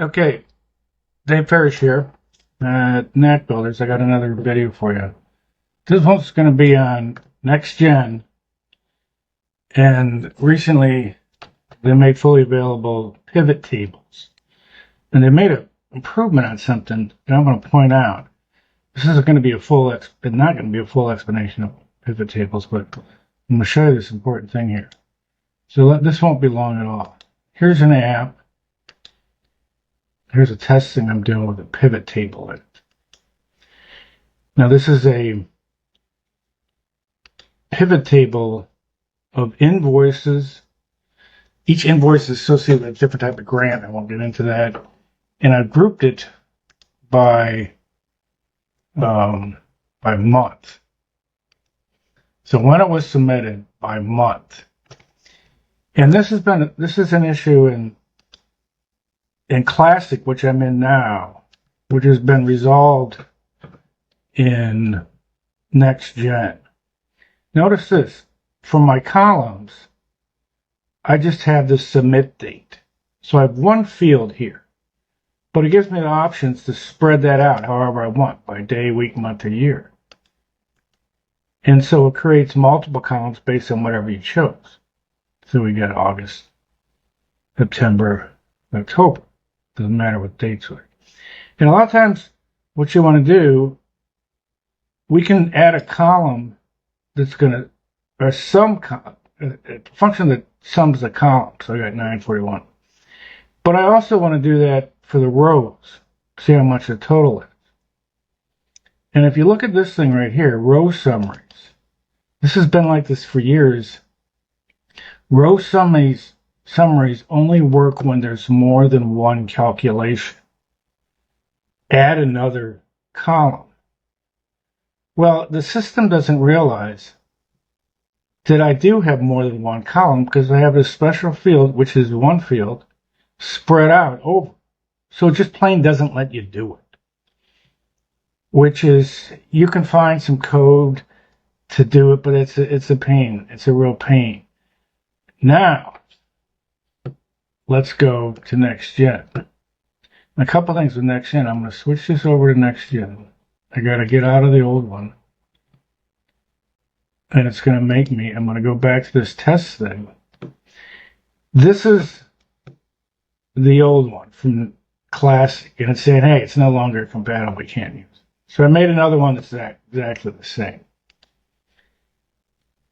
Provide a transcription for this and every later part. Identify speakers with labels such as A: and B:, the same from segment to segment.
A: Okay, Dave Parrish here at Knack Builders. I got another video for you. This one's going to be on NextGen, and recently they made fully available pivot tables, and they made an improvement on something that I'm going to point out. This isn't going to be not going to be a full explanation of pivot tables, but I'm going to show you this important thing here. So this won't be long at all. Here's an app. Here's a test thing I'm doing with a pivot table in it. Now this is a pivot table of invoices. Each invoice is associated with a different type of grant. I won't get into that. And I've grouped it by month. So when it was submitted by month. And this is an issue in Classic, which I'm in now, which has been resolved in NextGen. Notice this. For my columns, I just have the submit date. So I have one field here, but it gives me the options to spread that out however I want, by day, week, month, or year. And so it creates multiple columns based on whatever you chose. So we got August, September, October. Doesn't matter what dates are. And a lot of times what you want to do, we can add a column that's going to, or a function that sums the column. So I got 941. But I also want to do that for the rows, see how much the total is. And if you look at this thing right here, row summaries, this has been like this for years. Row summaries only work when there's more than one calculation. Add another column. Well, the system doesn't realize that I do have more than one column because I have a special field, which is one field, spread out over. So it just plain doesn't let you do it. Which is, you can find some code to do it, but it's a pain. It's a real pain. Now, let's go to NextGen. A couple things with NextGen. I'm going to switch this over to NextGen. I got to get out of the old one. And it's going to make me, I'm going to go back to this test thing. This is the old one from Classic. And it's saying, hey, it's no longer compatible. We can't use it. So I made another one that's exactly the same.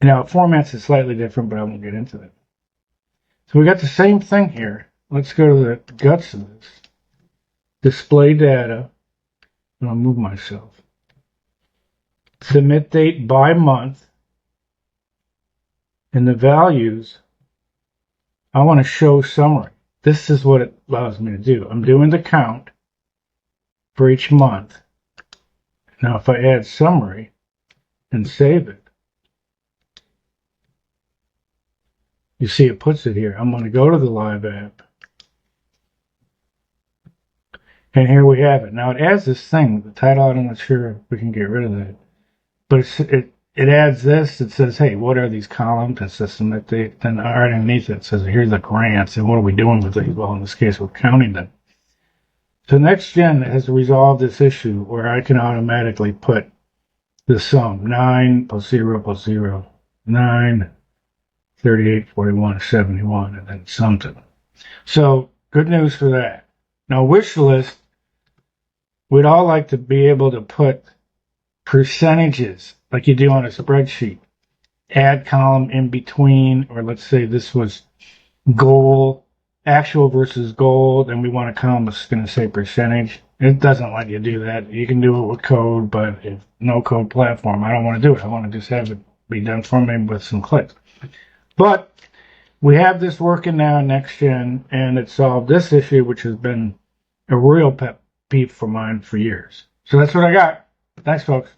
A: Now, it formats it slightly different, but I won't get into that. So we got the same thing here. Let's go to the guts of this. Display data. I'll move myself. Submit date by month. And the values, I want to show summary. This is what it allows me to do. I'm doing the count for each month. Now if I add summary and save it, you see it puts it here. I'm going to go to the live app. And here we have it. Now it adds this thing. The title, I'm not sure if we can get rid of that. But it adds this. It says, hey, what are these columns? It says submit date. Then right underneath it says, here's the grants. And what are we doing with these? Well, in this case, we're counting them. So NextGen has resolved this issue where I can automatically put the sum 9 plus 0 plus 0, 9, 38, 41, 71, and then something. So good news for that. Now Wishlist, we'd all like to be able to put percentages like you do on a spreadsheet. Add column in between, or let's say this was goal, actual versus goal, then we want a column that's going to say percentage. It doesn't let you do that. You can do it with code, but if no code platform, I don't want to do it. I want to just have it be done for me with some clicks. But we have this working now in NextGen, and it solved this issue, which has been a real pet peeve for mine for years. So that's what I got. Thanks, folks.